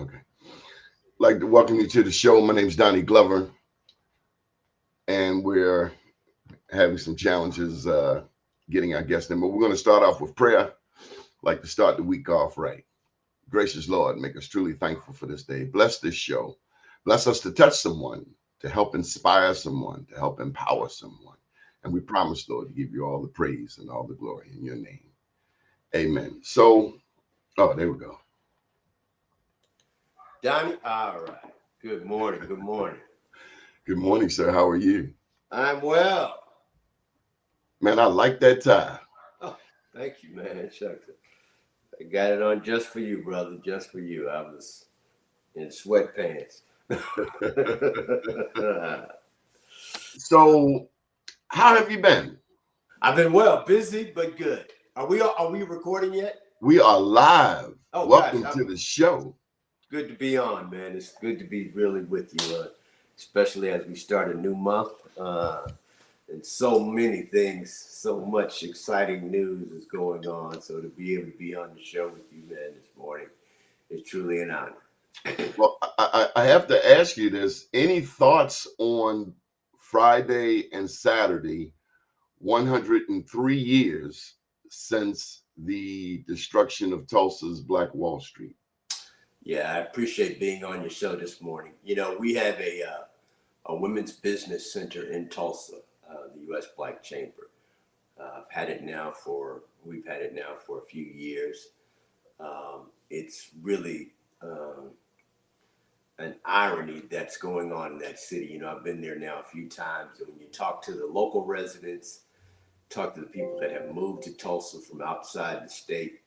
Okay. I'd like to welcome you to the show. My name is Doni Glover, and we're having some challenges getting our guests in, but we're going to start off with prayer. I'd like to start the week off right. Gracious Lord, make us truly thankful for this day. Bless this show. Bless us to touch someone, to help inspire someone, to help empower someone. And we promise, Lord, to give you all the praise and all the glory in your name. Amen. So, oh, there we go. Donnie, all right. Good morning. Good morning. Good morning, sir. How are you? I'm well. Man, I like that tie. Oh, thank you, man. Shucks. I got it on just for you, brother. Just for you. I was in sweatpants. So, how have you been? I've been well, busy but good. Are we recording yet? We are live. Oh gosh, Welcome to the show. good to be on, man. It's good to be really with you, especially as we start a new month. And so many things, so much exciting news is going on. So to be able to be on the show with you, man, this morning is truly an honor. Well, I have to ask you this. Any thoughts on Friday and Saturday, 103 years since the destruction of Tulsa's Black Wall Street? Yeah, I appreciate being on your show this morning. You know, we have a women's business center in Tulsa, the U.S. Black Chamber. We've had it now for a few years. It's really an irony that's going on in that city. You know, I've been there now a few times, and when you talk to the local residents, talk to the people that have moved to Tulsa from outside the state,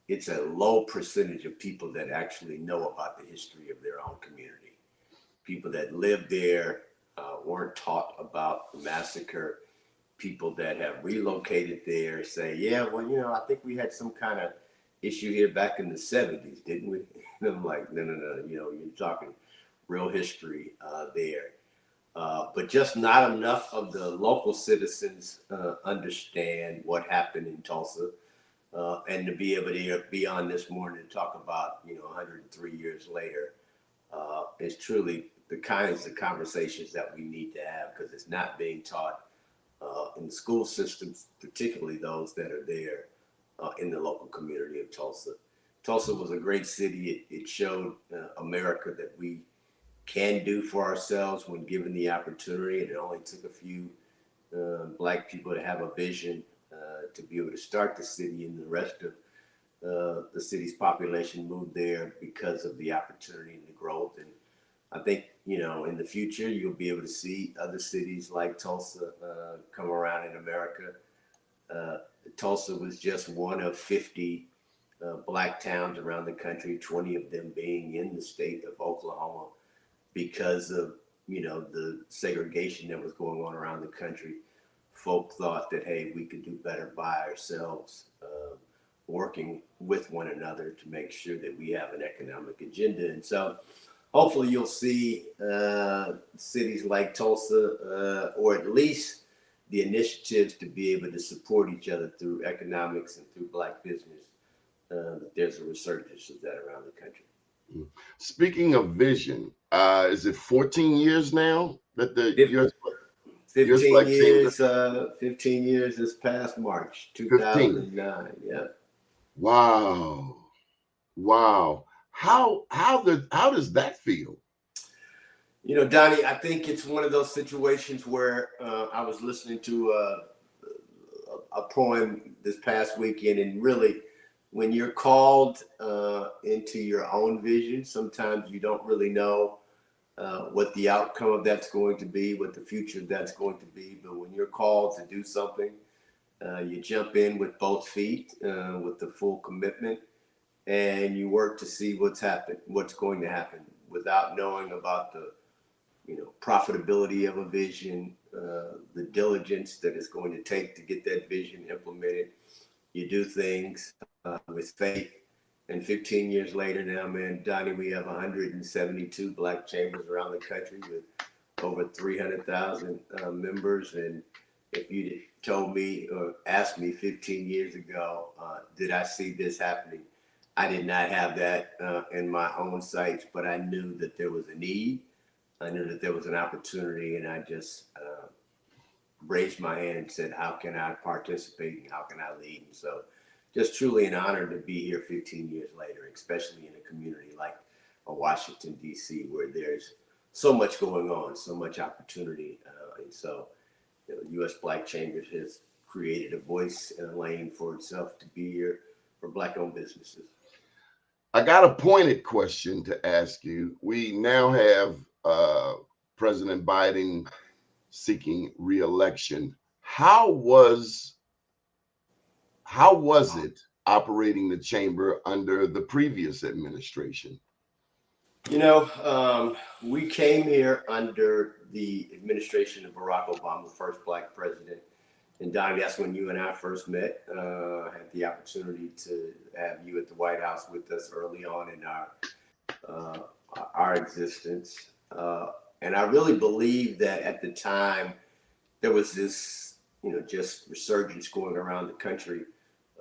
it's a low percentage of people that actually know about the history of their own community. People that live there weren't taught about the massacre. People that have relocated there say, yeah, well, you know, I think we had some kind of issue here back in the 70s, didn't we? And I'm like, no, you know, you're talking real history there. But just not enough of the local citizens understand what happened in Tulsa. And to be able to be on this morning to talk about, you know, 103 years later is truly the kinds of conversations that we need to have, because it's not being taught in the school systems, particularly those that are there in the local community of Tulsa. Tulsa was a great city. It showed America that we can do for ourselves when given the opportunity. And it only took a few Black people to have a vision to be able to start the city, and the rest of the city's population moved there because of the opportunity and the growth. And I think, you know, in the future, you'll be able to see other cities like Tulsa come around in America. Tulsa was just one of 50 Black towns around the country, 20 of them being in the state of Oklahoma, because of, you know, the segregation that was going on around the country. Folk thought that, hey, we could do better by ourselves, working with one another to make sure that we have an economic agenda. And so hopefully you'll see cities like Tulsa, or at least the initiatives to be able to support each other through economics and through Black business, that there's a resurgence of that around the country. Speaking of vision, is it 14 years now that the US 15 Black years, Chamber? 15 years this past March, 15. 2009. Yeah. Wow. Wow. How does that feel? You know, Donnie, I think it's one of those situations where I was listening to a poem this past weekend, and really, when you're called into your own vision, sometimes you don't really know what the outcome of that's going to be, what the future of that's going to be. But when you're called to do something, you jump in with both feet, with the full commitment, and you work to see what's going to happen, without knowing about the, you know, profitability of a vision, the diligence that it's going to take to get that vision implemented. You do things with faith. And 15 years later now, man, Donnie, we have 172 Black chambers around the country with over 300,000 members. And if you'd told me or asked me 15 years ago, did I see this happening? I did not have that in my own sights, but I knew that there was a need. I knew that there was an opportunity, and I just raised my hand and said, "How can I participate and how can I lead?" And so, just truly an honor to be here 15 years later, especially in a community like Washington D.C., where there's so much going on, so much opportunity, and so U.S. Black Chambers has created a voice and a lane for itself to be here for Black-owned businesses. I got a pointed question to ask you. We now have President Biden seeking re-election. How was it operating the chamber under the previous administration? We came here under the administration of Barack Obama, the first Black president. And Donnie, that's when you and I first met. Had the opportunity to have you at the White House with us early on in our existence. And I really believe that at the time there was this, just resurgence going around the country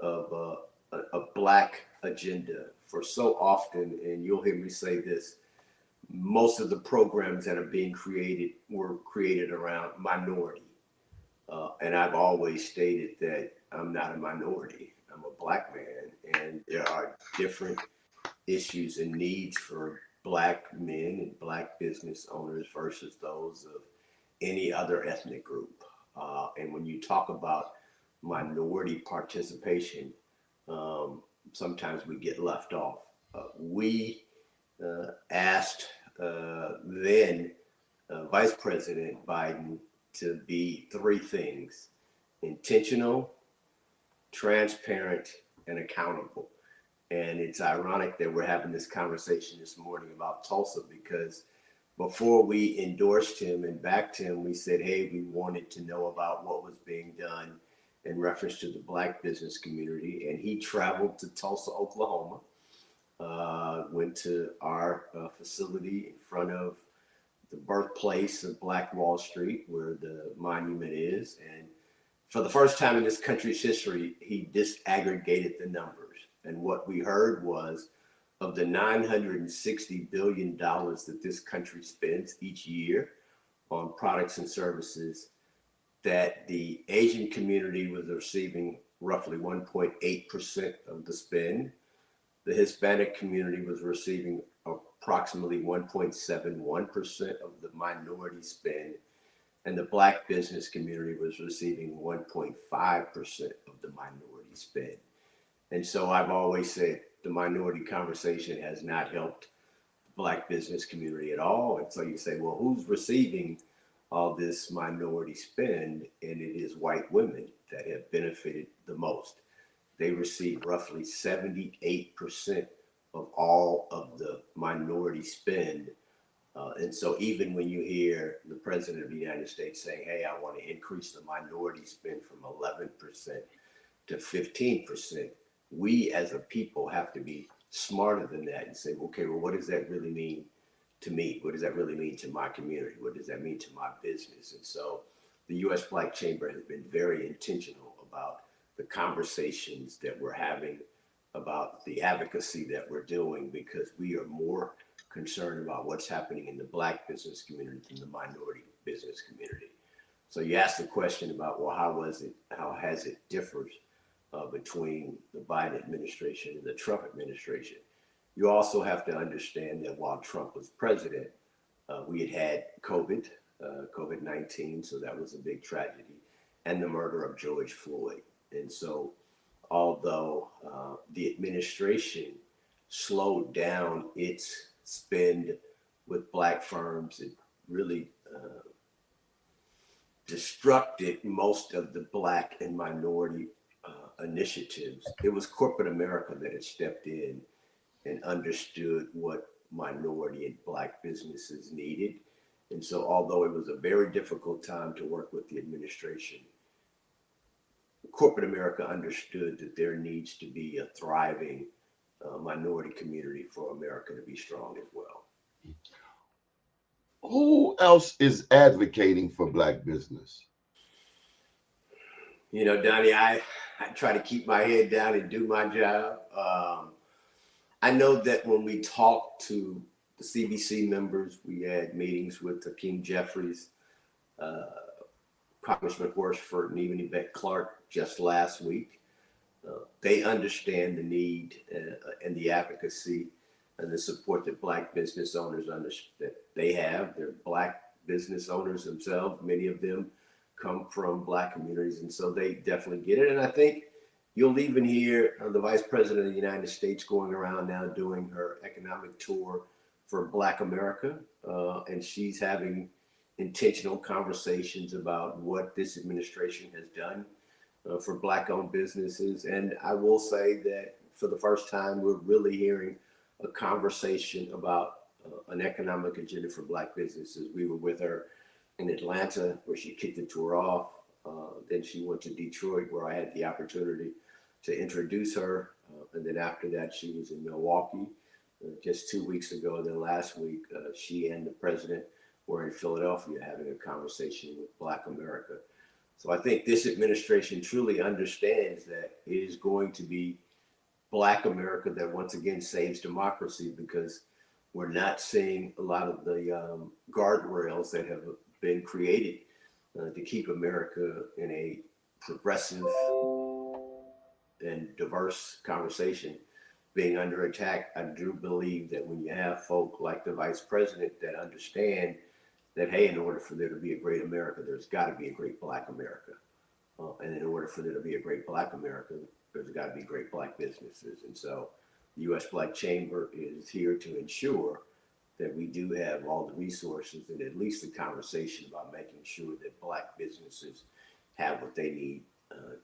of a Black agenda. For so often, and you'll hear me say this, most of the programs that are being created were created around minority. And I've always stated that I'm not a minority. I'm a Black man, and there are different issues and needs for Black men and Black business owners versus those of any other ethnic group. And when you talk about minority participation, sometimes we get left off. We asked then Vice President Biden to be three things: intentional, transparent, and accountable. And it's ironic that we're having this conversation this morning about Tulsa, because before we endorsed him and backed him, we said, hey, we wanted to know about what was being done in reference to the Black business community. And he traveled to Tulsa, Oklahoma, went to our facility in front of the birthplace of Black Wall Street, where the monument is. And for the first time in this country's history, he disaggregated the numbers. And what we heard was, of the $960 billion that this country spends each year on products and services, that the Asian community was receiving roughly 1.8% of the spend. The Hispanic community was receiving approximately 1.71% of the minority spend, and the Black business community was receiving 1.5% of the minority spend. And so I've always said the minority conversation has not helped the Black business community at all. And so you say, well, who's receiving all this minority spend? And it is white women that have benefited the most. They receive roughly 78% of all of the minority spend. And so even when you hear the President of the United States saying, hey, I want to increase the minority spend from 11% to 15%, we as a people have to be smarter than that and say, okay, well, what does that really mean to me? What does that really mean to my community? What does that mean to my business? And so the U.S. Black Chamber has been very intentional about the conversations that we're having, about the advocacy that we're doing, because we are more concerned about what's happening in the Black business community than the minority business community. So you asked the question about, well, how has it differed between the Biden administration and the Trump administration? You also have to understand that while Trump was president, we had COVID-19, so that was a big tragedy, and the murder of George Floyd. And so although the administration slowed down its spend with Black firms, it really destructed most of the Black and minority initiatives. It was corporate America that had stepped in and understood what minority and Black businesses needed. And so although it was a very difficult time to work with the administration, corporate America understood that there needs to be a thriving minority community for America to be strong as well. Who else is advocating for Black business? Donnie, I try to keep my head down and do my job. I know that when we talked to the CBC members, we had meetings with Hakeem Jeffries, uh, Congressman Horsford, and even Yvette Clarke just last week. They understand the need and the advocacy and the support that Black business owners that they have. They're Black business owners themselves. Many of them come from Black communities, and so they definitely get it. And I think you'll even hear the Vice President of the United States going around now doing her economic tour for Black America, and she's having intentional conversations about what this administration has done for Black-owned businesses. And I will say that for the first time, we're really hearing a conversation about an economic agenda for Black businesses. We were with her in Atlanta, where she kicked the tour off. Then she went to Detroit, where I had the opportunity to introduce her. And then after that, she was in Milwaukee just 2 weeks ago. And then last week, she and the president were in Philadelphia having a conversation with Black America. So I think this administration truly understands that it is going to be Black America that once again saves democracy, because we're not seeing a lot of the guardrails that have been created to keep America in a progressive and diverse conversation being under attack. I do believe that when you have folk like the vice president that understand that, hey, in order for there to be a great America, there's got to be a great Black America. And in order for there to be a great Black America, there's got to be great Black businesses. And so the U.S. Black Chamber is here to ensure that we do have all the resources and at least the conversation about making sure that Black businesses have what they need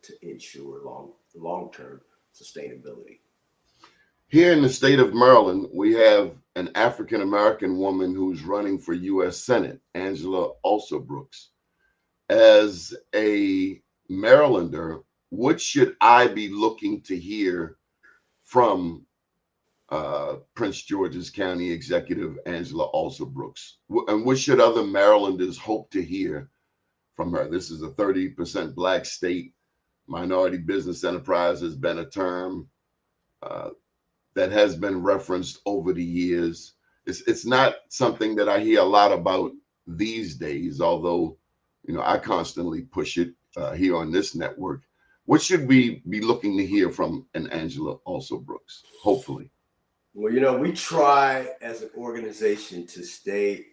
to ensure long-term sustainability. Here in the state of Maryland, we have an African-American woman who's running for U.S. Senate, Angela Alsobrooks. As a Marylander, what should I be looking to hear from Prince George's County Executive Angela Alsobrooks? And what should other Marylanders hope to hear from her? This is a 30% Black state. Minority business enterprise has been a term that has been referenced over the years. It's not something that I hear a lot about these days, although, you know, I constantly push it here on this network. What should we be looking to hear from an Angela Alsobrooks, hopefully? Well, you know, we try as an organization to stay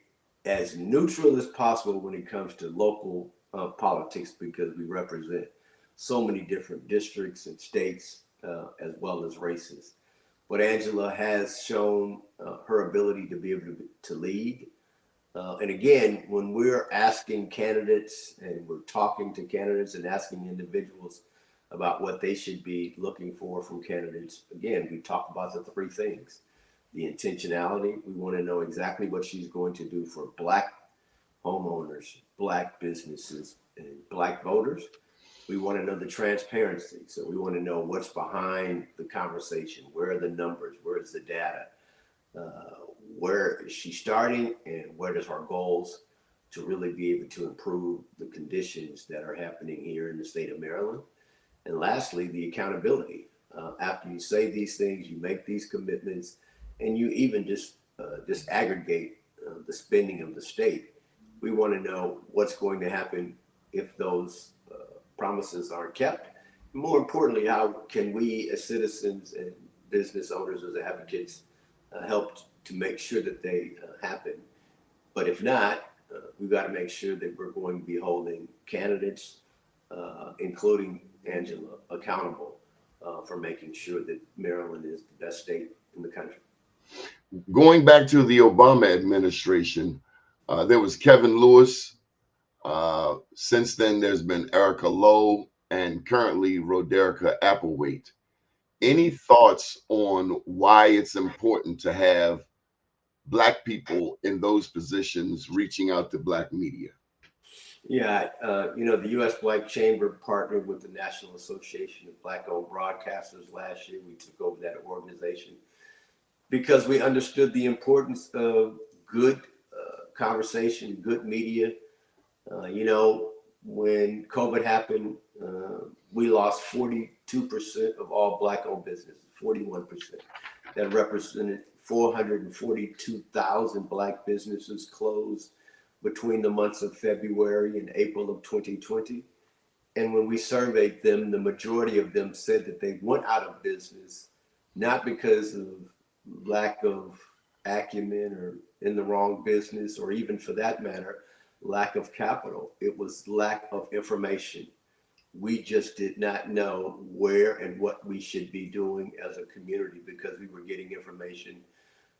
as neutral as possible when it comes to local politics, because we represent so many different districts and states as well as races. But Angela has shown her ability to be able to lead. And again, when we're asking candidates and we're talking to candidates and asking individuals about what they should be looking for from candidates, again, we talk about the three things. The intentionality, we want to know exactly what she's going to do for Black homeowners, Black businesses, and Black voters. We want to know the transparency. So we want to know what's behind the conversation. Where are the numbers? Where is the data? Where is she starting, and what is her goals to really be able to improve the conditions that are happening here in the state of Maryland? And lastly, the accountability. After you say these things, you make these commitments, and you even just aggregate the spending of the state. We want to know what's going to happen if those promises aren't kept. More importantly, how can we as citizens and business owners, as advocates, help to make sure that they happen? But if not, we've got to make sure that we're going to be holding candidates, including Angela, accountable for making sure that Maryland is the best state in the country. Going back to the Obama administration, there was Kevin Lewis. Since then, there's been Erica Lowe and currently Roderica Applewhite. Any thoughts on why it's important to have Black people in those positions reaching out to Black media? Yeah, you know, the U.S. Black Chamber partnered with the National Association of Black-owned Broadcasters last year. We took over that organization because we understood the importance of good conversation, good media. You know, when COVID happened, we lost 42% of all Black-owned businesses, 41%. that represented 442,000 Black businesses closed between the months of February and April of 2020. And when we surveyed them, the majority of them said that they went out of business, not because of lack of acumen or in the wrong business, or even for that matter, lack of capital. It was lack of information. We just did not know where and what we should be doing as a community because we were getting information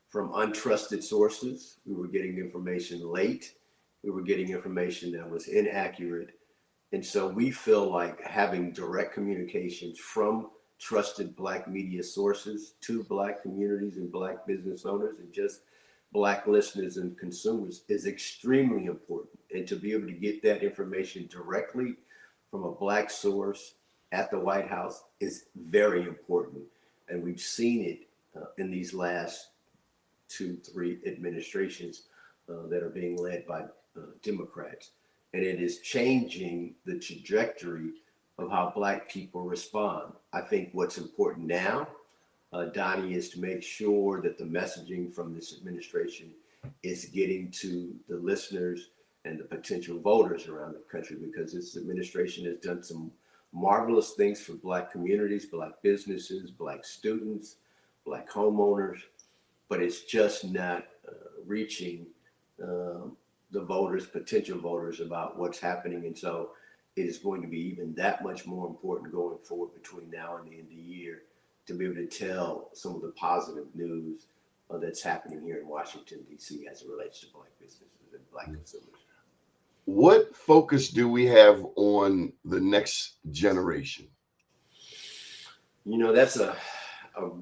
from untrusted sources. We were getting information late. We were getting information that was inaccurate. And so we feel like having direct communications from trusted Black media sources to Black communities and Black business owners and just Black listeners and consumers is extremely important. And to be able to get that information directly from a Black source at the White House is very important. And we've seen it in these last 2-3 administrations that are being led by Democrats. And it is changing the trajectory of how Black people respond. I think what's important now, Donnie, is to make sure that the messaging from this administration is getting to the listeners and the potential voters around the country, because this administration has done some marvelous things for Black communities, Black businesses, Black students, Black homeowners, but it's just not reaching the voters, potential voters, about what's happening. And so it is going to be even that much more important going forward between now and the end of the year to be able to tell some of the positive news that's happening here in Washington, D.C. as it relates to Black businesses and Black consumers. What focus do we have on the next generation? You know, that's a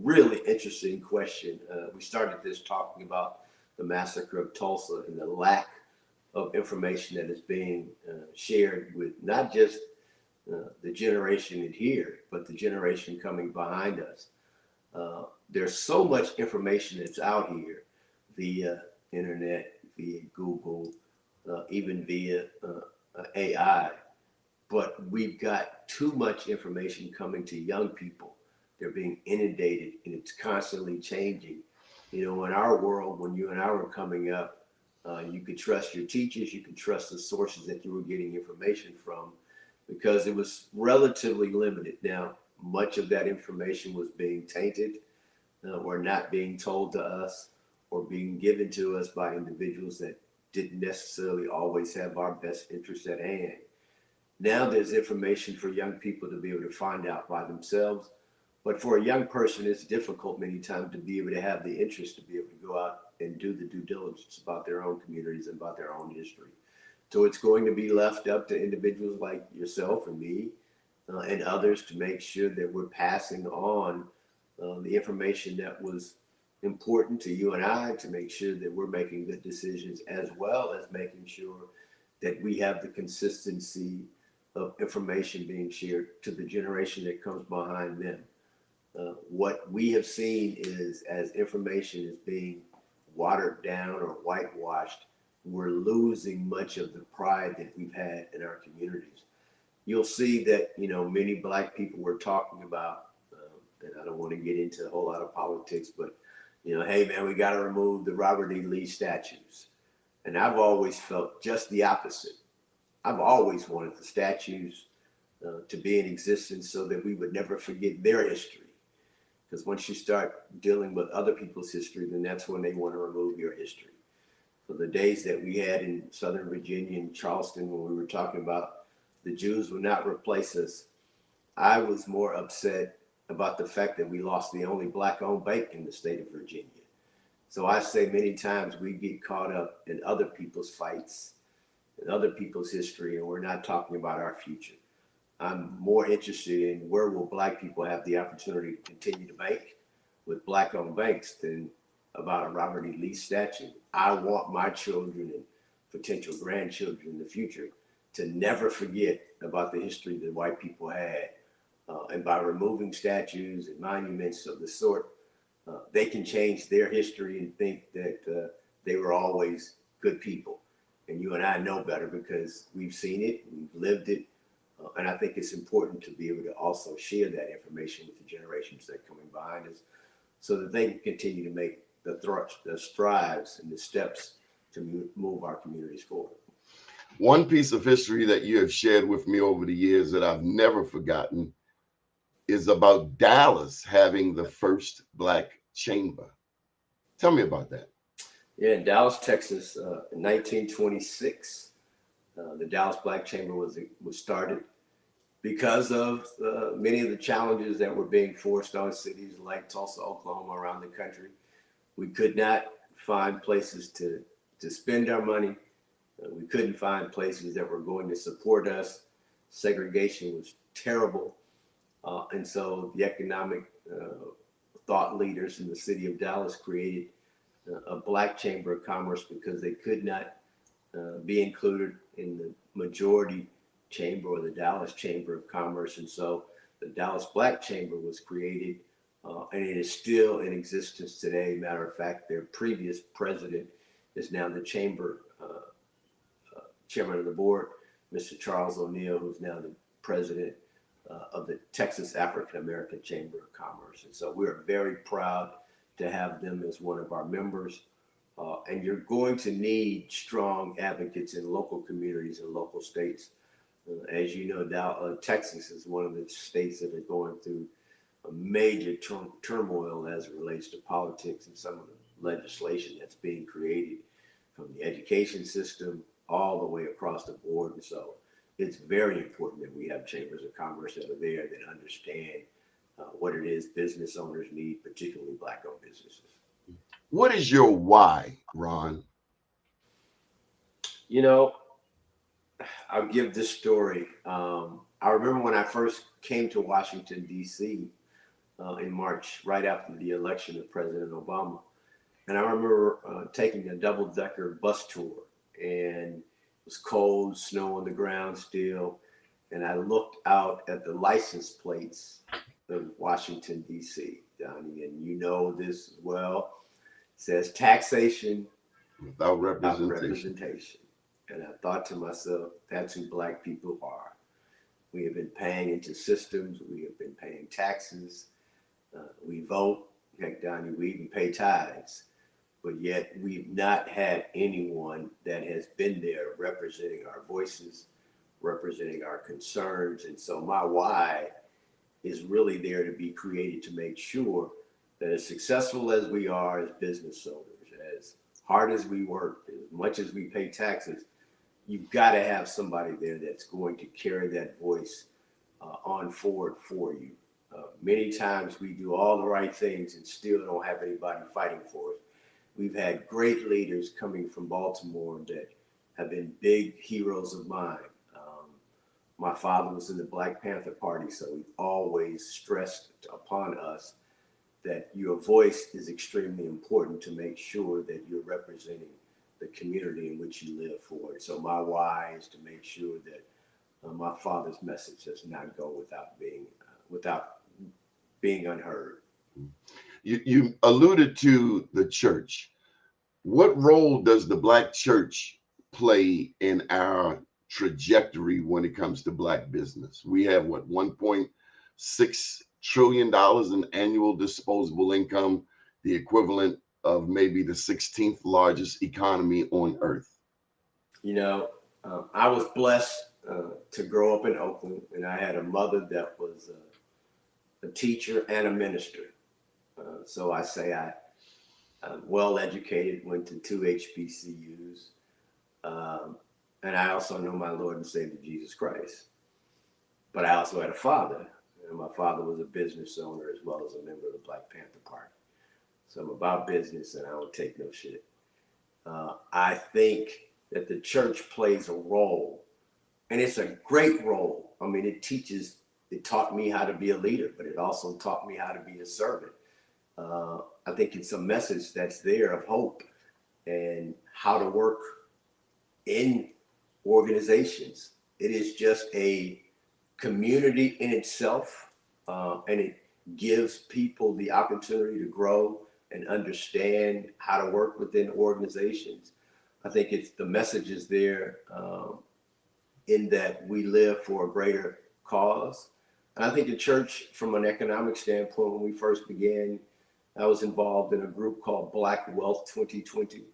really interesting question. We started this talking about the massacre of Tulsa and the lack of information that is being shared with not just the generation in here, but the generation coming behind us. There's so much information that's out here via internet, via Google, even via AI, but we've got too much information coming to young people. They're being inundated and it's constantly changing. You know, in our world, when you and I were coming up, you could trust your teachers, you could trust the sources that you were getting information from because it was relatively limited. Now, much of that information was being tainted or not being told to us or being given to us by individuals that didn't necessarily always have our best interests at hand. Now there's information for young people to be able to find out by themselves. But for a young person, it's difficult many times to be able to have the interest to be able to go out and do the due diligence about their own communities and about their own history. So it's going to be left up to individuals like yourself and me and others to make sure that we're passing on the information that was important to you and I, to make sure that we're making good decisions, as well as making sure that we have the consistency of information being shared to the generation that comes behind them. What we have seen is, as information is being watered down or whitewashed, we're losing much of the pride that we've had in our communities. You'll see that, you know, many Black people were talking about, and I don't want to get into a whole lot of politics, but, you know, hey man, we got to remove the Robert E. Lee statues. And I've always felt just the opposite. I've always wanted the statues to be in existence so that we would never forget their history. Because once you start dealing with other people's history, then that's when they want to remove your history. So the days that we had in Southern Virginia and Charleston, when we were talking about the Jews would not replace us, I was more upset about the fact that we lost the only Black-owned bank in the state of Virginia. So I say many times we get caught up in other people's fights and other people's history, and we're not talking about our future. I'm more interested in where will Black people have the opportunity to continue to bank with Black-owned banks than about a Robert E. Lee statue. I want my children and potential grandchildren in the future to never forget about the history that white people had. And by removing statues and monuments of the sort, they can change their history and think that they were always good people. And you and I know better because we've seen it, we've lived it. And I think it's important to be able to also share that information with the generations that are coming behind us so that they can continue to make the strides and the steps to move our communities forward. One piece of history that you have shared with me over the years that I've never forgotten is about Dallas having the first Black chamber. Tell me about that. Yeah, in Dallas, Texas, in 1926, the Dallas Black Chamber was started because of many of the challenges that were being forced on cities like Tulsa, Oklahoma, around the country. We could not find places to spend our money. We couldn't find places that were going to support us. Segregation was terrible. And so the economic thought leaders in the city of Dallas created a Black Chamber of Commerce because they could not be included in the majority chamber or the Dallas Chamber of Commerce. And so the Dallas Black Chamber was created, and it is still in existence today. Matter of fact, their previous president is now the chamber chairman of the board, Mr. Charles O'Neill, who's now the president of the Texas African American Chamber of Commerce. And so we're very proud to have them as one of our members. And you're going to need strong advocates in local communities and local states. As you know, Texas is one of the states that are going through a major turmoil as it relates to politics and some of the legislation that's being created from the education system all the way across the board. And so it's very important that we have chambers of commerce that are there that understand what it is business owners need, particularly Black-owned businesses. What is your why, Ron? You know, I'll give this story. I remember when I first came to Washington, D.C. In March, right after the election of President Obama. And I remember taking a double-decker bus tour, and it was cold, snow on the ground still. And I looked out at the license plates of Washington, D.C., Donnie, and you know this as well. It says taxation Without representation. And I thought to myself, that's who Black people are. We have been paying into systems. We have been paying taxes. We vote. Heck, Donnie, we even pay tithes. But yet we've not had anyone that has been there representing our voices, representing our concerns. And so my why is really there to be created to make sure that as successful as we are as business owners, as hard as we work, as much as we pay taxes, you've got to have somebody there that's going to carry that voice on forward for you. Many times we do all the right things and still don't have anybody fighting for us. We've had great leaders coming from Baltimore that have been big heroes of mine. My father was in the Black Panther Party, so we've always stressed upon us that your voice is extremely important to make sure that you're representing the community in which you live for. So my why is to make sure that my father's message does not go without being unheard. You alluded to the church. What role does the Black church play in our trajectory when it comes to Black business? We have what, $1.6 trillion in annual disposable income, the equivalent of maybe the 16th largest economy on earth. You know, I was blessed to grow up in Oakland, and I had a mother that was a teacher and a minister. So I say I'm well educated, went to 2 HBCUs, and I also know my Lord and Savior Jesus Christ. But I also had a father, and my father was a business owner as well as a member of the Black Panther Party. So I'm about business, and I don't take no shit. I think that the church plays a role, and it's a great role. I mean, it taught me how to be a leader, but it also taught me how to be a servant. I think it's a message that's there of hope and how to work in organizations. It is just a community in itself, and it gives people the opportunity to grow and understand how to work within organizations. I think the message is there in that we live for a greater cause. And I think the church, from an economic standpoint, when we first began I was involved in a group called Black Wealth 2020,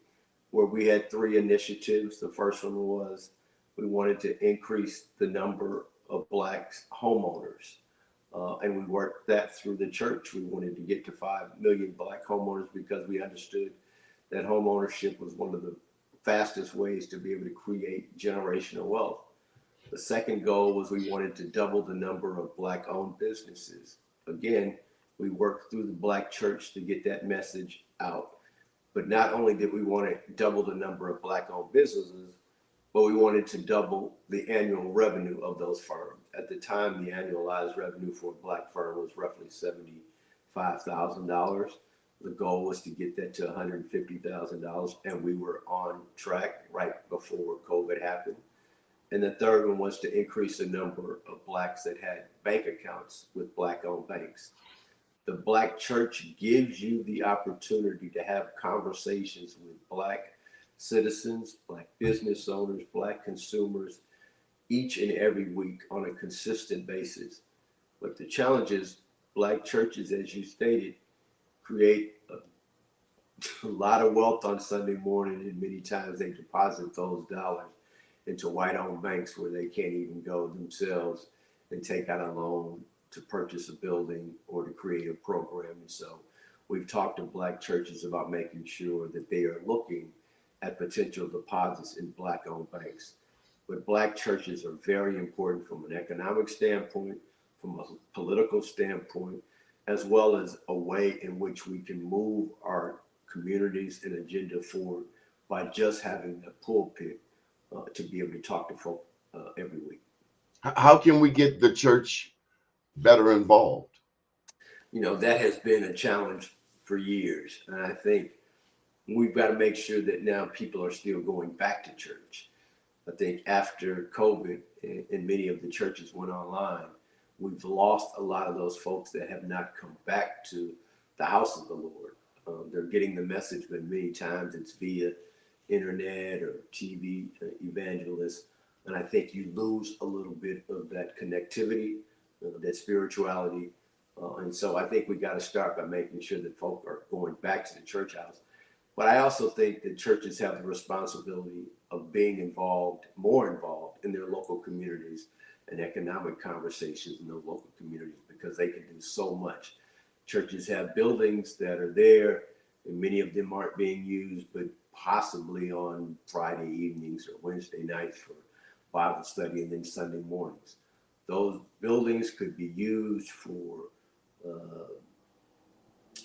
where we had three initiatives. The first one was we wanted to increase the number of Black homeowners. And we worked that through the church. We wanted to get to 5 million Black homeowners because we understood that home ownership was one of the fastest ways to be able to create generational wealth. The second goal was we wanted to double the number of Black owned businesses. Again, we worked through the Black church to get that message out. But not only did we want to double the number of Black owned businesses, but we wanted to double the annual revenue of those firms. At the time, the annualized revenue for a Black firm was roughly $75,000. The goal was to get that to $150,000, and we were on track right before COVID happened. And the third one was to increase the number of Blacks that had bank accounts with Black-owned banks. The Black church gives you the opportunity to have conversations with Black citizens, Black business owners, Black consumers, each and every week on a consistent basis. But the challenge is Black churches, as you stated, create a lot of wealth on Sunday morning, and many times they deposit those dollars into white-owned banks where they can't even go themselves and take out a loan to purchase a building or to create a program. And so we've talked to Black churches about making sure that they are looking at potential deposits in Black-owned banks. But Black churches are very important from an economic standpoint, from a political standpoint, as well as a way in which we can move our communities and agenda forward by just having the pulpit to be able to talk to folk every week. How can we get the church better involved? You know, that has been a challenge for years. And I think we've got to make sure that now people are still going back to church. I think after COVID and many of the churches went online, we've lost a lot of those folks that have not come back to the house of the Lord. They're getting the message, but many times it's via internet or TV evangelists. And I think you lose a little bit of that connectivity, that spirituality. And so I think we got to start by making sure that folk are going back to the church house. But I also think that churches have the responsibility of being involved, more involved in their local communities and economic conversations in those local communities, because they can do so much. Churches have buildings that are there, and many of them aren't being used, but possibly on Friday evenings or Wednesday nights for Bible study and then Sunday mornings. Those buildings could be used for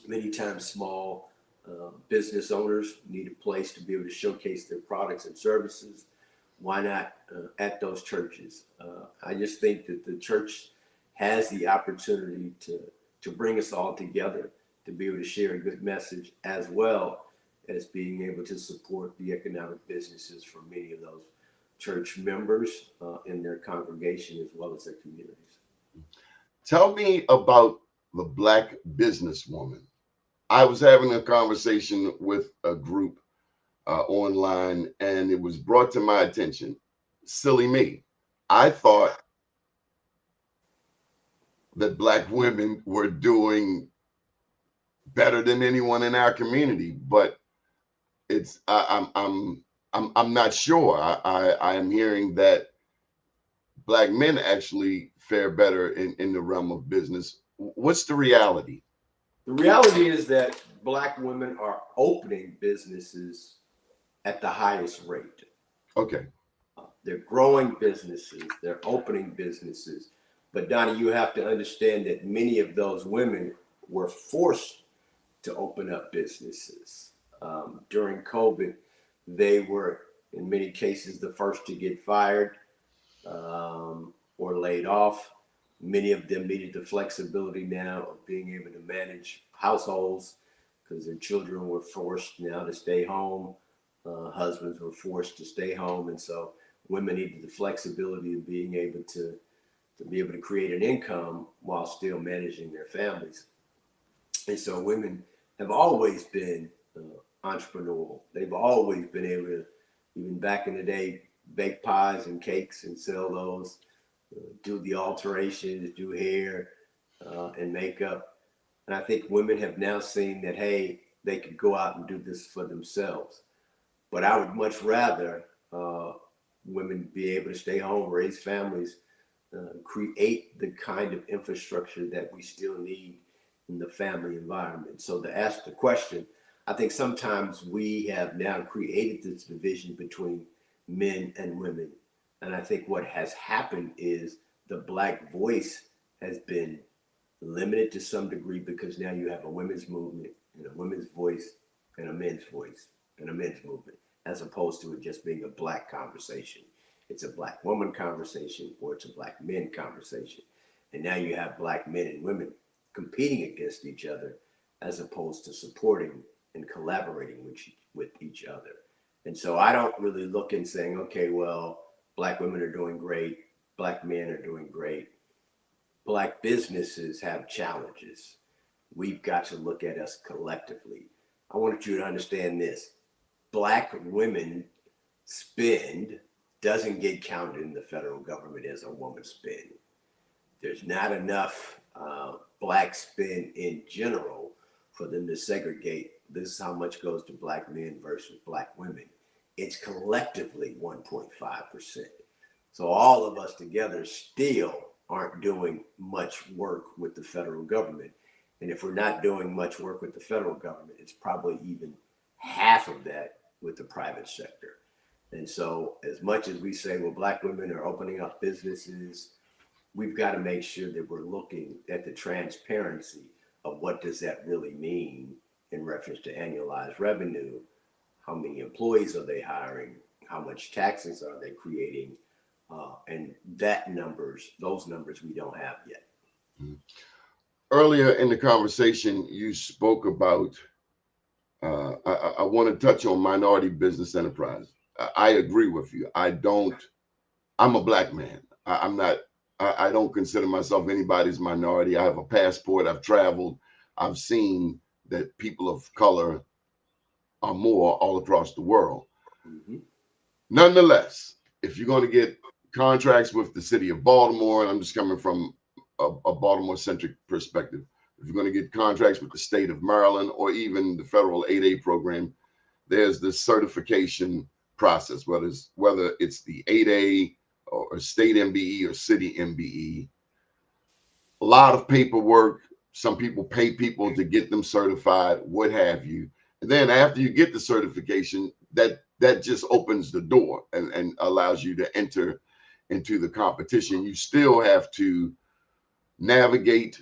many times small business owners need a place to be able to showcase their products and services. Why not at those churches? I just think that the church has the opportunity to bring us all together, to be able to share a good message, as well as being able to support the economic businesses for many of those church members in their congregation as well as their communities. Tell me about the Black businesswoman. I was having a conversation with a group online, and it was brought to my attention. Silly me. I thought that Black women were doing better than anyone in our community, but it's I'm not sure. I am hearing that Black men actually fare better in the realm of business. What's the reality? The reality is that Black women are opening businesses at the highest rate. Okay. They're growing businesses, they're opening businesses. But Donnie, you have to understand that many of those women were forced to open up businesses. During COVID, they were, in many cases, the first to get fired or laid off. Many of them needed the flexibility now of being able to manage households because their children were forced now to stay home. Husbands were forced to stay home. And so women needed the flexibility of being able to be able to create an income while still managing their families. And so women have always been entrepreneurial. They've always been able to, even back in the day, bake pies and cakes and sell those, do the alterations, do hair and makeup. And I think women have now seen that, hey, they could go out and do this for themselves. But I would much rather women be able to stay home, raise families, create the kind of infrastructure that we still need in the family environment. So to ask the question, I think sometimes we have now created this division between men and women. And I think what has happened is the Black voice has been limited to some degree because now you have a women's movement and a women's voice and a men's voice and a men's movement, as opposed to it just being a Black conversation. It's a Black woman conversation or it's a Black men conversation. And now you have Black men and women competing against each other as opposed to supporting and collaborating with each other. And so I don't really look and saying, okay, well, Black women are doing great, Black men are doing great. Black businesses have challenges. We've got to look at us collectively. I want you to understand this. Black women spend doesn't get counted in the federal government as a woman spend. There's not enough Black spend in general for them to segregate. This is how much goes to Black men versus Black women. It's collectively 1.5%. So all of us together still aren't doing much work with the federal government. And if we're not doing much work with the federal government, it's probably even half of that with the private sector. And so as much as we say, well, Black women are opening up businesses, we've got to make sure that we're looking at the transparency of what does that really mean in reference to annualized revenue. How many employees are they hiring? How much taxes are they creating? And those numbers we don't have yet. Earlier in the conversation, you spoke about, I want to touch on minority business enterprise. I agree with you. I'm a Black man. I don't consider myself anybody's minority. I have a passport. I've traveled. I've seen that people of color are more all across the world. Mm-hmm. Nonetheless, if you're going to get contracts with the city of Baltimore, and I'm just coming from a Baltimore-centric perspective, if you're going to get contracts with the state of Maryland or even the federal 8A program, there's this certification process, whether it's the 8A or state MBE or city MBE. A lot of paperwork. Some people pay people to get them certified, what have you. And then after you get the certification, that just opens the door and allows you to enter into the competition. You still have to navigate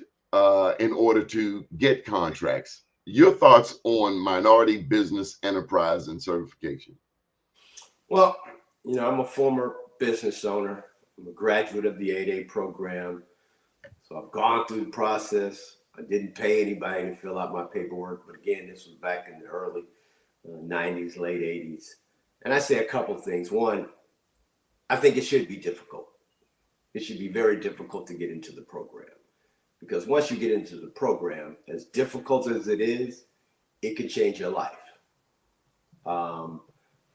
in order to get contracts. Your thoughts on minority business enterprise and certification? Well, I'm a former business owner. I'm a graduate of the 8A program. So I've gone through the process. I didn't pay anybody to fill out my paperwork. But again, this was back in the early 90s, late 80s. And I say a couple of things. One, I think it should be difficult. It should be very difficult to get into the program. Because once you get into the program, as difficult as it is, it could change your life.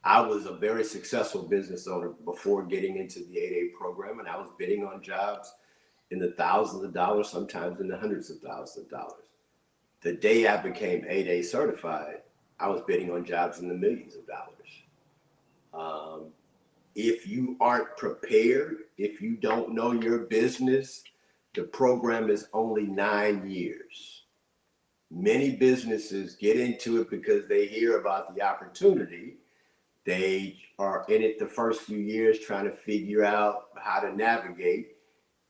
I was a very successful business owner before getting into the 8A program, and I was bidding on jobs in the thousands of dollars, sometimes in the hundreds of thousands of dollars. The day I became 8A certified, I was bidding on jobs in the millions of dollars. If you aren't prepared, if you don't know your business, the program is only 9 years. Many businesses get into it because they hear about the opportunity. They are in it the first few years trying to figure out how to navigate.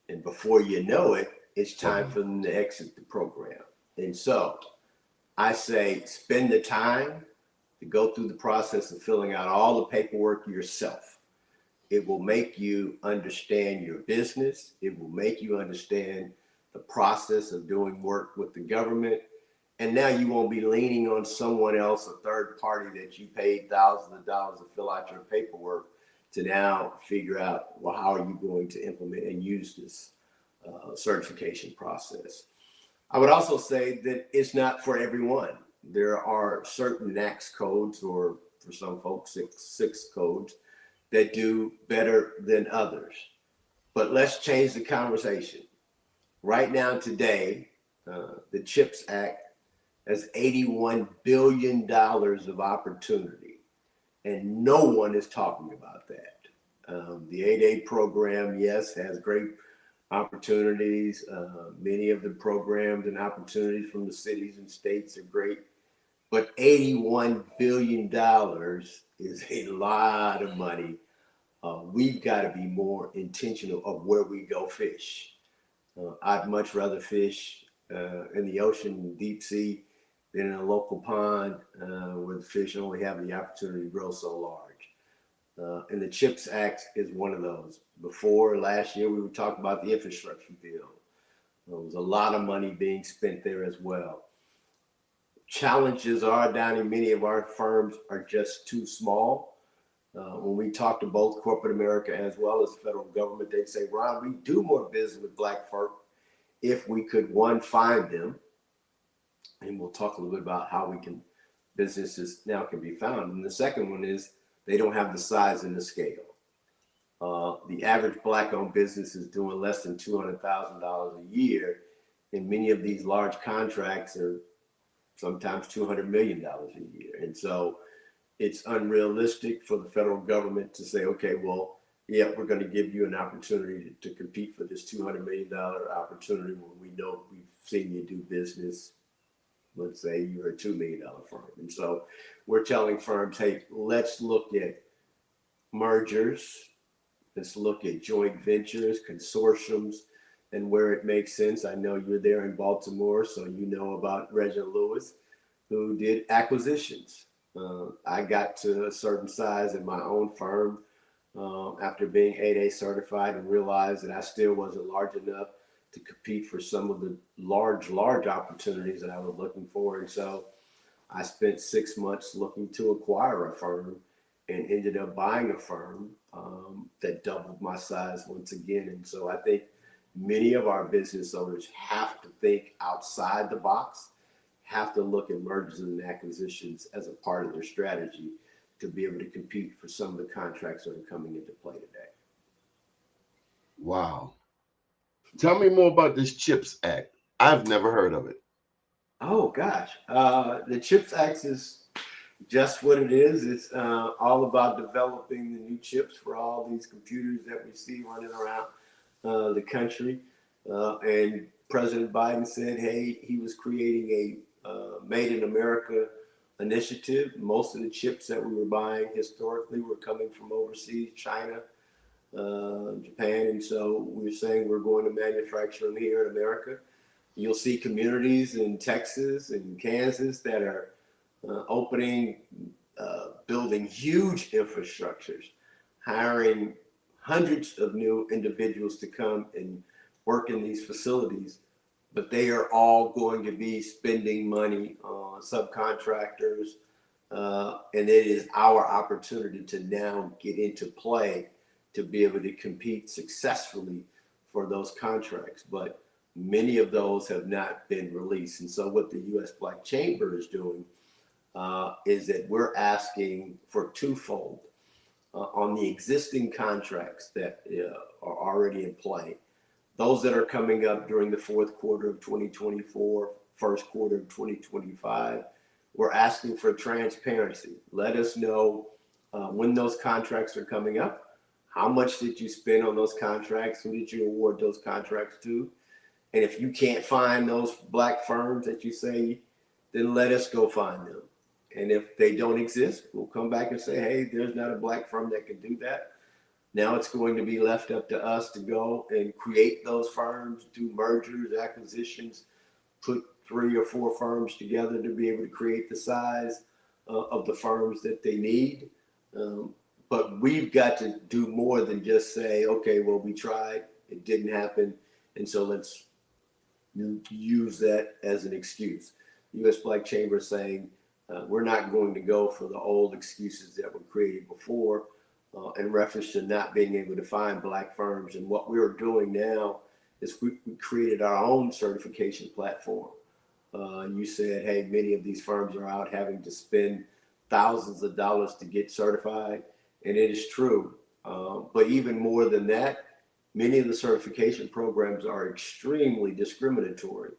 And before you know it, it's time for them to exit the program. And so I say spend the time to go through the process of filling out all the paperwork yourself. It will make you understand your business. It will make you understand the process of doing work with the government. And now you won't be leaning on someone else, a third party that you paid thousands of dollars to fill out your paperwork to now figure out, well, how are you going to implement and use this certification process? I would also say that it's not for everyone. There are certain NAICS codes, or for some folks, six codes, that do better than others. But let's change the conversation. Right now, today, The CHIPS Act has $81 billion of opportunity, and no one is talking about that. The 8A program, yes, has great opportunities. Many of the programs and opportunities from the cities and states are great, but $81 billion is a lot of money. We've got to be more intentional of where we go fish. I'd much rather fish in the ocean, deep sea, than in a local pond where the fish only have the opportunity to grow so large. And the CHIPS Act is one of those. Before last year, we were talking about the infrastructure bill. There was a lot of money being spent there as well. Challenges are down in many of our firms are just too small. When we talk to both corporate America as well as the federal government, they say, Ron, we do more business with Black folk if we could, one, find them, and we'll talk a little bit about how businesses now can be found. And the second one is they don't have the size and the scale. The average Black-owned business is doing less than $200,000 a year, and many of these large contracts are sometimes $200 million a year. And so it's unrealistic for the federal government to say, okay, well, yeah, we're going to give you an opportunity to compete for this $200 million opportunity when we know we've seen you do business. Let's say you're a $2 million firm. And so we're telling firms, hey, let's look at mergers. Let's look at joint ventures, consortiums, and where it makes sense. I know you're there in Baltimore, so you know about Reginald Lewis, who did acquisitions. I got to a certain size in my own firm after being 8A certified and realized that I still wasn't large enough to compete for some of the large opportunities that I was looking for. And so I spent 6 months looking to acquire a firm and ended up buying a firm that doubled my size once again. And so I think many of our business owners have to think outside the box, have to look at mergers and acquisitions as a part of their strategy to be able to compete for some of the contracts that are coming into play today. Wow. Tell me more about this CHIPS Act. I've never heard of it. Oh, gosh. The CHIPS Act is just what it is. It's all about developing the new chips for all these computers that we see running around the country. And President Biden said, hey, he was creating a Made in America initiative. Most of the chips that we were buying historically were coming from overseas, China, Japan. And so we're saying we're going to manufacture them here in America. You'll see communities in Texas and Kansas that are opening, building huge infrastructures, hiring hundreds of new individuals to come and work in these facilities, but they are all going to be spending money on subcontractors, and it is our opportunity to now get into play to be able to compete successfully for those contracts. But many of those have not been released. And so what the U.S. Black Chamber is doing is that we're asking for twofold on the existing contracts that are already in play. Those that are coming up during the fourth quarter of 2024, first quarter of 2025, we're asking for transparency. Let us know when those contracts are coming up. How much did you spend on those contracts? Who did you award those contracts to? And if you can't find those Black firms that you say, then let us go find them. And if they don't exist, we'll come back and say, hey, there's not a Black firm that can do that. Now it's going to be left up to us to go and create those firms, do mergers, acquisitions, put 3 or 4 firms together to be able to create the size of the firms that they need. But we've got to do more than just say, okay, well, we tried, it didn't happen, and so let's use that as an excuse. The U.S. Black Chamber is saying we're not going to go for the old excuses that were created before in reference to not being able to find Black firms. And what we're doing now is we created our own certification platform. You said, hey, many of these firms are out having to spend thousands of dollars to get certified, and it is true. But even more than that, many of the certification programs are extremely discriminatory.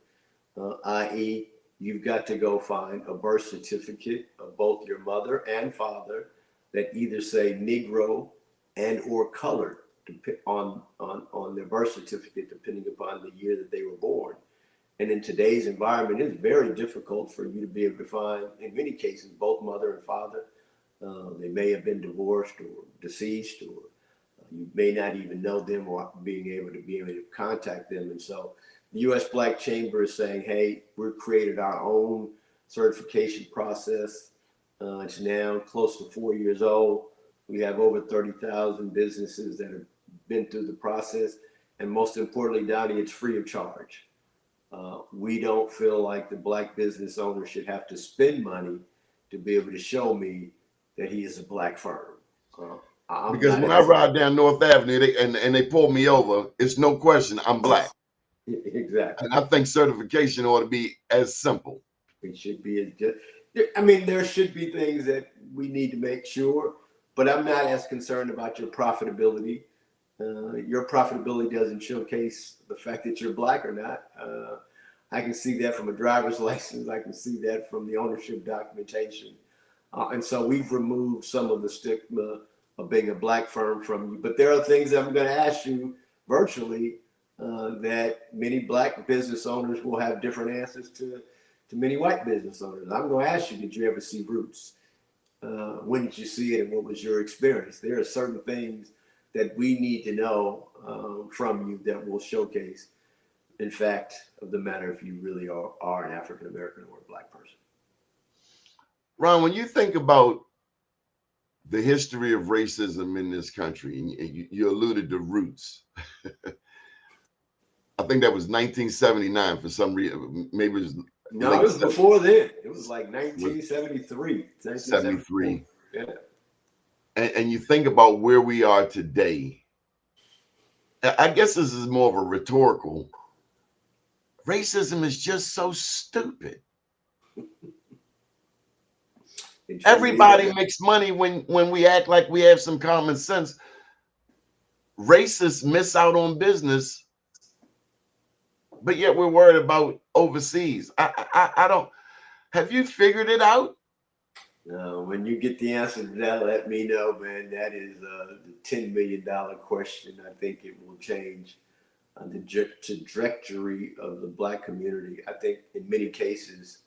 i.e., you've got to go find a birth certificate of both your mother and father that either say Negro and or colored on their birth certificate, depending upon the year that they were born. And in today's environment, it's very difficult for you to be able to find, in many cases, both mother and father. They may have been divorced or deceased, or you may not even know them or being able to contact them. And so the U.S. Black Chamber is saying, hey, we've created our own certification process. It's now close to 4 years old. We have over 30,000 businesses that have been through the process. And most importantly, Donnie, it's free of charge. We don't feel like the Black business owner should have to spend money to be able to show me that he is a Black firm. Because when I ride down North Avenue and they pull me over, it's no question I'm Black. Exactly. And I think certification ought to be as simple. It should be as just. I mean, there should be things that we need to make sure, but I'm not as concerned about your profitability. Your profitability doesn't showcase the fact that you're Black or not. I can see that from a driver's license. I can see that from the ownership documentation. And so we've removed some of the stigma of being a Black firm from you. But there are things that I'm going to ask you virtually that many Black business owners will have different answers to many white business owners. I'm going to ask you, did you ever see Roots? When did you see it and what was your experience? There are certain things that we need to know from you that will showcase, in fact, of the matter if you really are an African American or a Black person. Ron, when you think about the history of racism in this country, and you alluded to Roots, I think that was 1979 for some reason. Maybe it was. No, it was before then. It was like 1973. 73. Yeah. And you think about where we are today. I guess this is more of a rhetorical. Racism is just so stupid. Everybody makes money when we act like we have some common sense. Racists miss out on business, but yet we're worried about overseas. I don't. Have you figured it out? When you get the answer to that, let me know, man. That is the $10 million question. I think it will change the trajectory of the Black community. I think in many cases,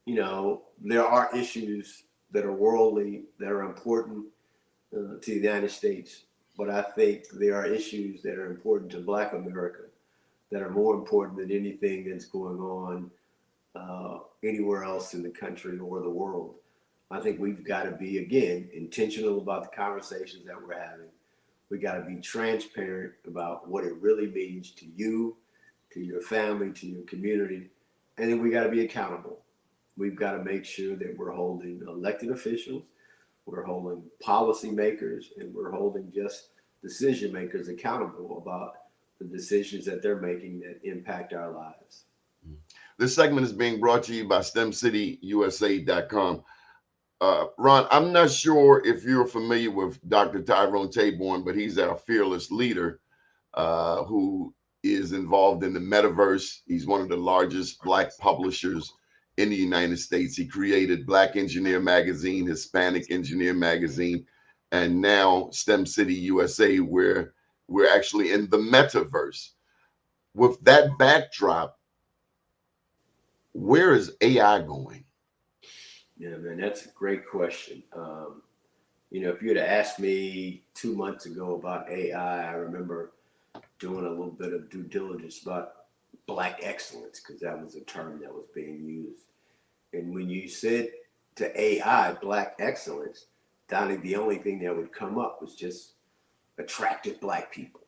there are issues that are worldly, that are important to the United States. But I think there are issues that are important to Black America that are more important than anything that's going on anywhere else in the country or the world. I think we've got to be, again, intentional about the conversations that we're having. We got to be transparent about what it really means to you, to your family, to your community. And then we got to be accountable. We've got to make sure that we're holding elected officials, we're holding policymakers, and we're holding just decision makers accountable about the decisions that they're making that impact our lives. This segment is being brought to you by STEMCityUSA.com. Ron, I'm not sure if you're familiar with Dr. Tyrone Taborn, but he's our fearless leader who is involved in the metaverse. He's one of the largest Black publishers in the United States. He created Black Engineer Magazine, Hispanic Engineer Magazine, and now STEM City USA, where we're actually in the metaverse. With that backdrop, where is AI going? Yeah, man, that's a great question. If you had asked me 2 months ago about AI, I remember doing a little bit of due diligence about Black excellence, because that was a term that was being used. And when you said to AI, Black excellence, Donnie, the only thing that would come up was just attractive Black people.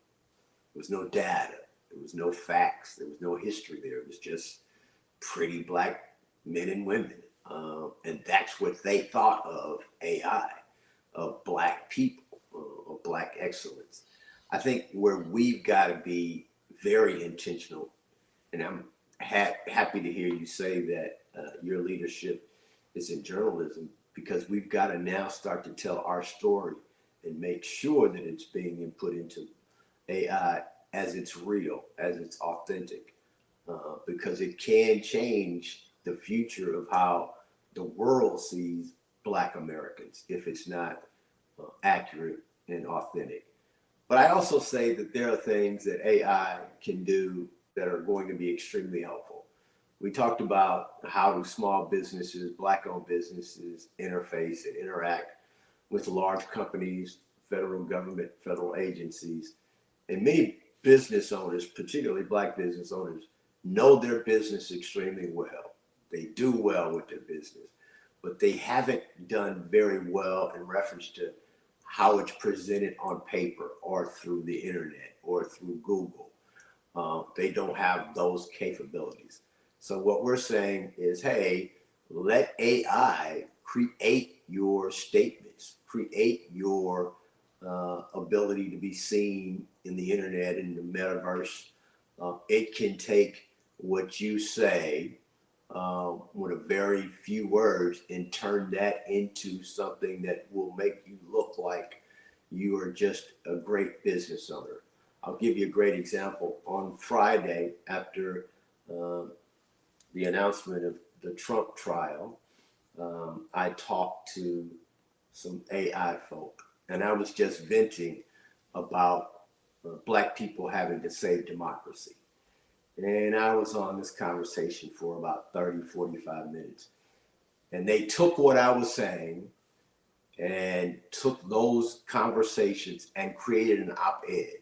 There was no data. There was no facts. There was no history there. It was just pretty Black men and women. And that's what they thought of AI, of Black people, of Black excellence. I think where we've got to be very intentional, and I'm happy to hear you say that your leadership is in journalism, because we've got to now start to tell our story and make sure that it's being input into AI as it's real, as it's authentic. because it can change the future of how the world sees Black Americans if it's not accurate and authentic. But I also say that there are things that AI can do that are going to be extremely helpful. We talked about how do small businesses, Black-owned businesses, interface and interact with large companies, federal government, federal agencies, and many business owners, particularly Black business owners, know their business extremely well. They do well with their business, but they haven't done very well in reference to how it's presented on paper or through the internet or through Google. They don't have those capabilities. So what we're saying is, hey, let AI create your statements, create your ability to be seen in the internet, in the metaverse. It can take what you say with a very few words and turn that into something that will make you look like you are just a great business owner. I'll give you a great example. On Friday, after the announcement of the Trump trial, I talked to some AI folk, and I was just venting about Black people having to save democracy. And I was on this conversation for about 30, 45 minutes. And they took what I was saying and took those conversations and created an op-ed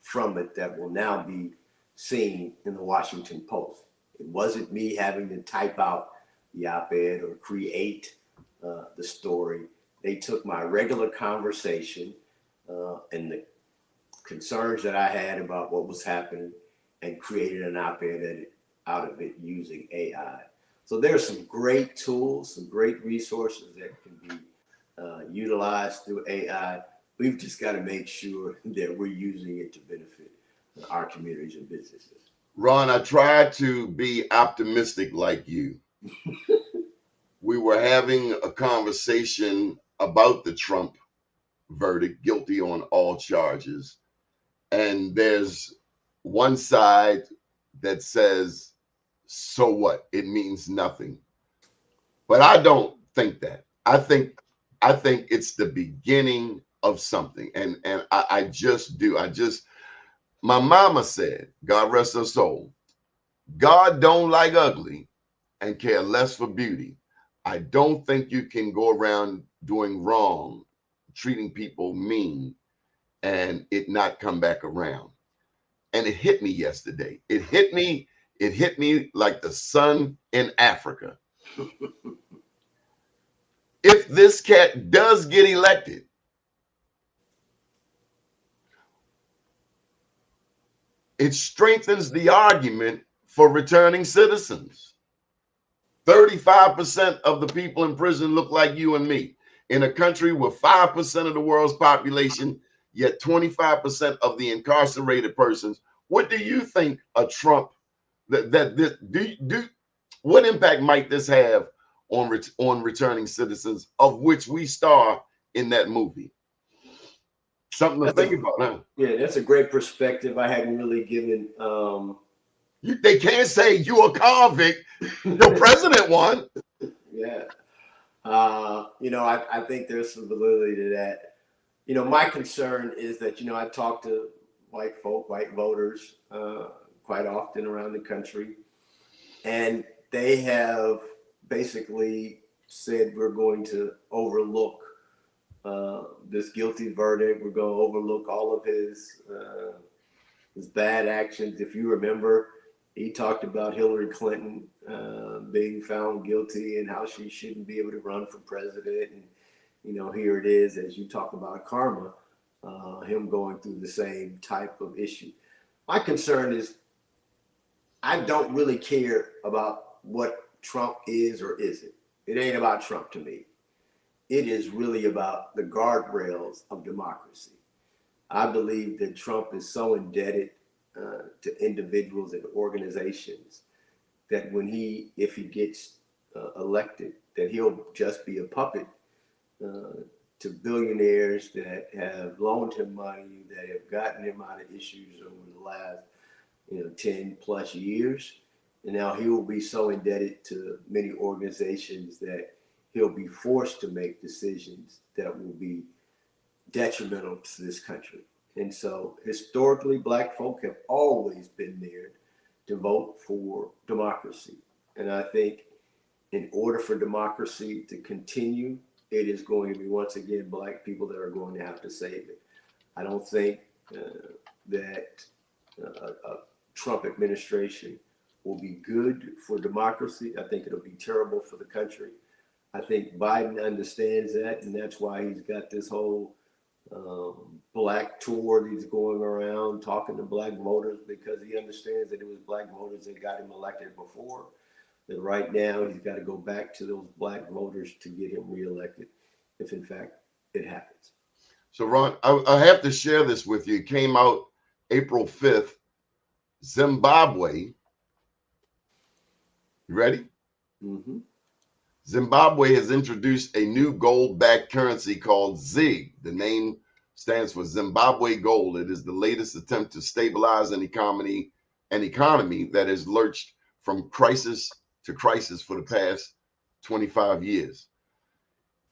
from it that will now be seen in the Washington Post. It wasn't me having to type out the op-ed or create the story. They took my regular conversation and the concerns that I had about what was happening and created an op-ed out of it using AI. So there's some great tools, some great resources that can be utilized through AI. We've just got to make sure that we're using it to benefit our communities and businesses. Ron, I tried to be optimistic like you. We were having a conversation about the Trump verdict, guilty on all charges. And there's one side that says, so what? It means nothing. But I don't think that. I think it's the beginning of something. And I just do. My mama said, God rest her soul, God don't like ugly and care less for beauty. I don't think you can go around doing wrong, treating people mean, and it not come back around. And it hit me yesterday. It hit me like the sun in Africa. If this cat does get elected, it strengthens the argument for returning citizens. 35% of the people in prison look like you and me. In a country with 5% of the world's population, yet 25% of the incarcerated persons. What do you think a Trump what impact might this have on returning citizens, of which we star in that movie? Something to think about, huh? Yeah, that's a great perspective. I hadn't really given. They can't say you a convict. Your president won. Yeah. I think there's some validity to that. My concern is that, I talk to white folk, white voters quite often around the country, and they have basically said we're going to overlook this guilty verdict. We're going to overlook all of his bad actions. If you remember, he talked about Hillary Clinton being found guilty and how she shouldn't be able to run for president. And, here it is, as you talk about karma, him going through the same type of issue. My concern is I don't really care about what Trump is or isn't. It ain't about Trump to me. It is really about the guardrails of democracy. I believe that Trump is so indebted to individuals and organizations that if he gets elected, that he'll just be a puppet to billionaires that have loaned him money, that have gotten him out of issues over the last 10 plus years. And now he will be so indebted to many organizations that he'll be forced to make decisions that will be detrimental to this country. And so historically, black folk have always been there to vote for democracy. And I think in order for democracy to continue, it is going to be, once again, black people that are going to have to save it. I don't think that a Trump administration will be good for democracy. I think it'll be terrible for the country. I think Biden understands that, and that's why he's got this whole black tour that he's going around talking to black voters, because he understands that it was black voters that got him elected before. That right now he's got to go back to those black voters to get him reelected, if in fact it happens. So, Ron, I have to share this with you. It came out April 5th. Zimbabwe. You ready? Mm-hmm. Zimbabwe has introduced a new gold-backed currency called ZiG. The name stands for Zimbabwe Gold. It is the latest attempt to stabilize an economy that has lurched from crisis to crisis for the past 25 years.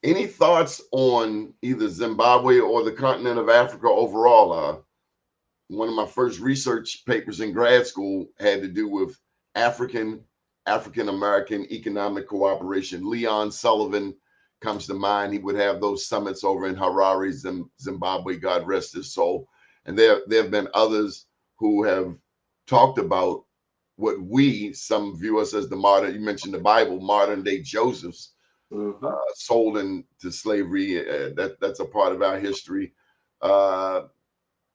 Any thoughts on either Zimbabwe or the continent of Africa overall? One of my first research papers in grad school had to do with African-American economic cooperation. Leon Sullivan comes to mind. He would have those summits over in Harare, Zimbabwe, God rest his soul. And there have been others who have talked about what some view us as the modern, you mentioned the Bible, modern day Josephs, sold into slavery. That's a part of our history.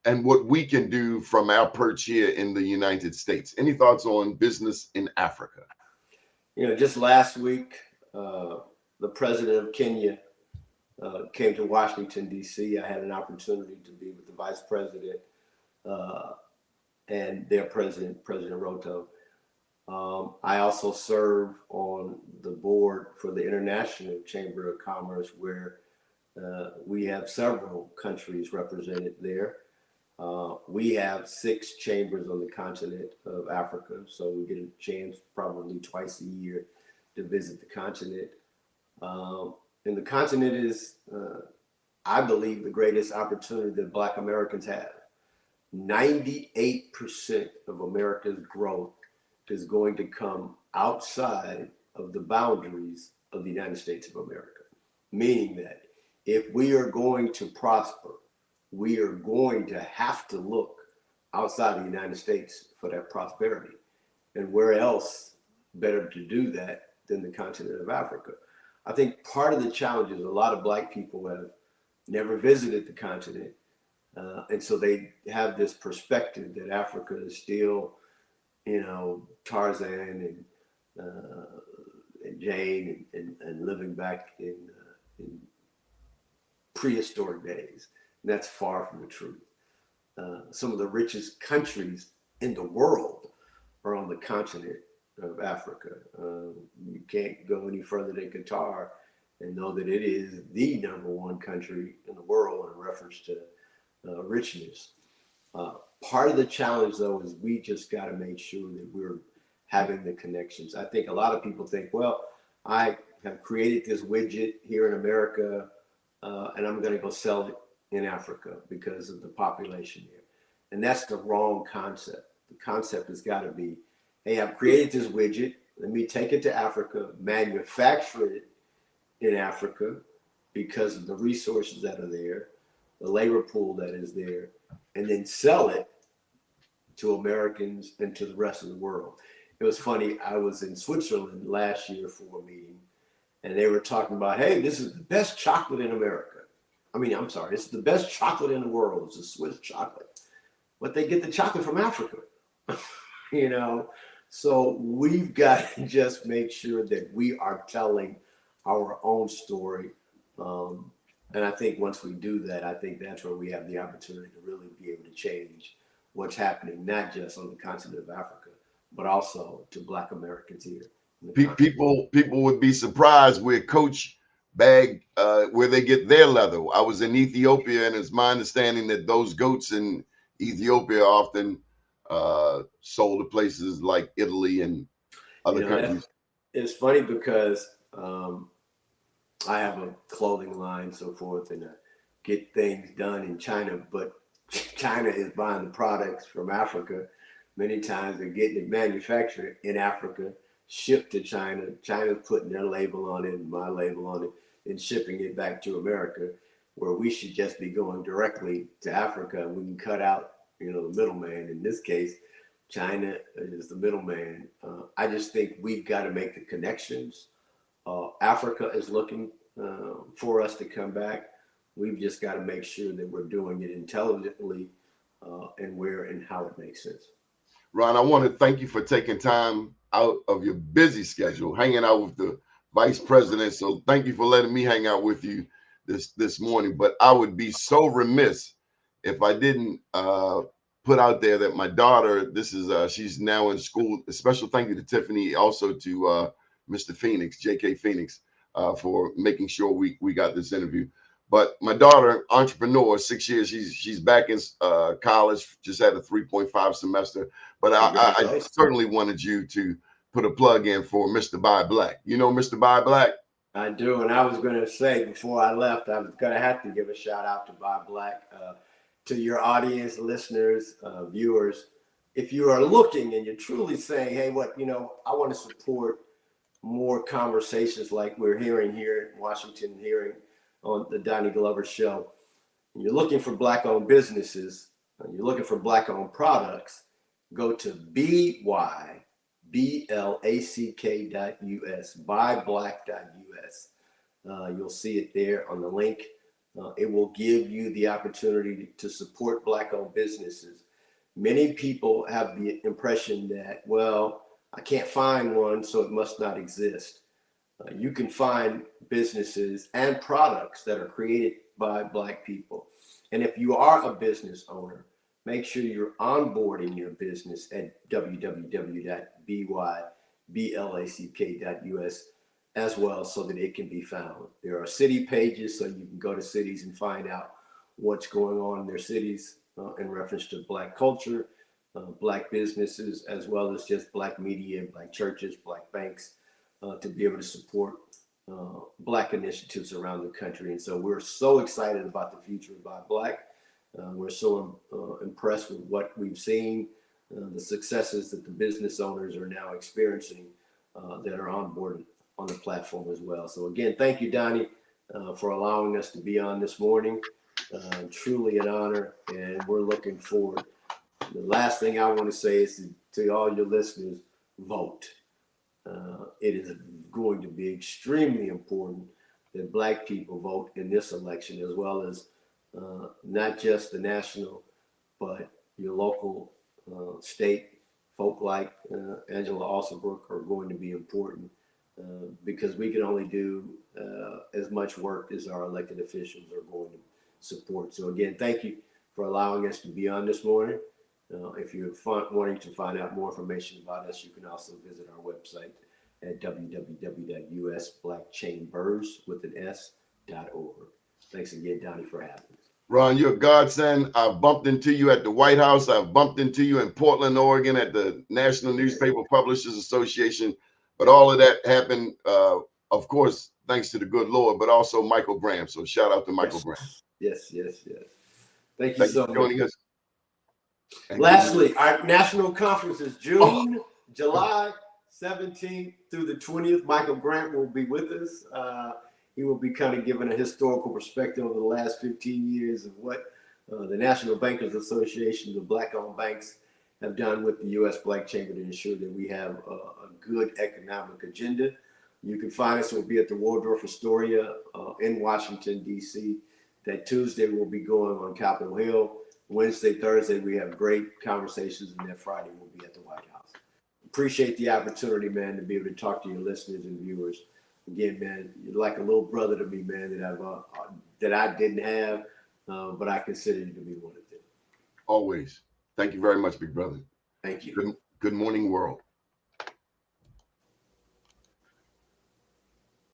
And what we can do from our perch here in the United States. Any thoughts on business in Africa? Just last week, the president of Kenya came to Washington, D.C. I had an opportunity to be with the vice president and their president, President Ruto. I also serve on the board for the International Chamber of Commerce, where we have several countries represented there. We have 6 chambers on the continent of Africa, so we get a chance probably twice a year to visit the continent. And the continent is, I believe, the greatest opportunity that Black Americans have. 98% of America's growth is going to come outside of the boundaries of the United States of America, meaning that if we are going to prosper, we are going to have to look outside of the United States for that prosperity. And where else better to do that than the continent of Africa? I think part of the challenge is a lot of Black people have never visited the continent. And so they have this perspective that Africa is still, Tarzan and Jane and living back in prehistoric days. And that's far from the truth. Some of the richest countries in the world are on the continent of Africa. You can't go any further than Qatar and know that it is the #1 country in the world in reference to richness. Part of the challenge, though, is we just got to make sure that we're having the connections. I think a lot of people think, well, I have created this widget here in America, and I'm going to go sell it in Africa because of the population here. And that's the wrong concept. The concept has got to be, hey, I've created this widget. Let me take it to Africa, manufacture it in Africa because of the resources that are there, the labor pool that is there, and then sell it to Americans and to the rest of the world. It was funny. I was in Switzerland last year for a meeting, and they were talking about, hey, this is the best chocolate in America. It's the best chocolate in the world. It's a Swiss chocolate. But they get the chocolate from Africa, So we've got to just make sure that we are telling our own story. And I think once we do that, I think that's where we have the opportunity to really be able to change what's happening, not just on the continent of Africa, but also to Black Americans here. People would be surprised where Coach bag where they get their leather. I was in Ethiopia, and it's my understanding that those goats in Ethiopia are often sold to places like Italy and other countries. It's funny because I have a clothing line, so forth, and I get things done in China, but China is buying the products from Africa. Many times they're getting it manufactured in Africa, shipped to China. China's putting their label on it and my label on it and shipping it back to America, where we should just be going directly to Africa. We can cut out, the middleman. In this case, China is the middleman. I just think we've got to make the connections. Africa is looking for us to come back. We've just got to make sure that we're doing it intelligently and where and how it makes sense. Ron, I want to thank you for taking time out of your busy schedule, hanging out with the vice president. So thank you for letting me hang out with you this morning. But I would be so remiss if I didn't put out there that my daughter, she's now in school. A special thank you to Tiffany, also to Mr. Phoenix, J.K. Phoenix, for making sure we got this interview. But my daughter, entrepreneur, 6 years, she's back in college, just had a 3.5 semester. But I certainly wanted you to put a plug in for Mr. Buy Black. You know Mr. Buy Black? I do, and I was going to say before I left, I was going to have to give a shout out to Buy Black, to your audience, listeners, viewers. If you are looking and you're truly saying, hey, I want to support more conversations like we're hearing here in Washington, hearing on the Doni Glover Show. And you're looking for Black-owned businesses, and you're looking for Black-owned products, go to BYBLACK.US, buyblack.us. You'll see it there on the link. It will give you the opportunity to support Black-owned businesses. Many people have the impression that, I can't find one, so it must not exist. You can find businesses and products that are created by Black people. And if you are a business owner, make sure you're onboarding your business at www.byblack.us as well, so that it can be found. There are city pages, so you can go to cities and find out what's going on in their cities in reference to Black culture, Black businesses, as well as just Black media, Black churches, Black banks, to be able to support Black initiatives around the country. And so we're so excited about the future of Buy Black. We're so impressed with what we've seen, the successes that the business owners are now experiencing that are onboarded on the platform as well. So again, thank you, Doni, for allowing us to be on this morning. Truly an honor, and we're looking forward. The last thing I want to say is to all your listeners, vote. It is going to be extremely important that Black people vote in this election, as well as not just the national, but your local, state. Folk like Angela Alsabrook are going to be important because we can only do as much work as our elected officials are going to support. So again, thank you for allowing us to be on this morning. If you're wanting to find out more information about us, you can also visit our website at www.usblackchambers.org. Thanks again, Doni, for having us. Ron, you're a godsend. I've bumped into you at the White House. I've bumped into you in Portland, Oregon at the National Newspaper Publishers Association. But all of that happened, of course, thanks to the good Lord, but also Michael Graham. So shout out to Michael Graham. Yes. Thank you so much. Us. Lastly, our national conference is July 17th through the 20th. Michael Grant will be with us. He will be kind of giving a historical perspective over the last 15 years of what the National Bankers Association, the Black-owned banks, have done with the U.S. Black Chamber to ensure that we have a good economic agenda. You can find us. We'll be at the Waldorf Astoria in Washington, D.C. That Tuesday we'll be going on Capitol Hill. Wednesday, Thursday, we have great conversations, and then Friday we'll be at the White House. Appreciate the opportunity, man, to be able to talk to your listeners and viewers. Again, man, you're like a little brother to me, man, that I didn't have, but I consider you to be one of them. Always. Thank you very much, big brother. Thank you. Good morning, world.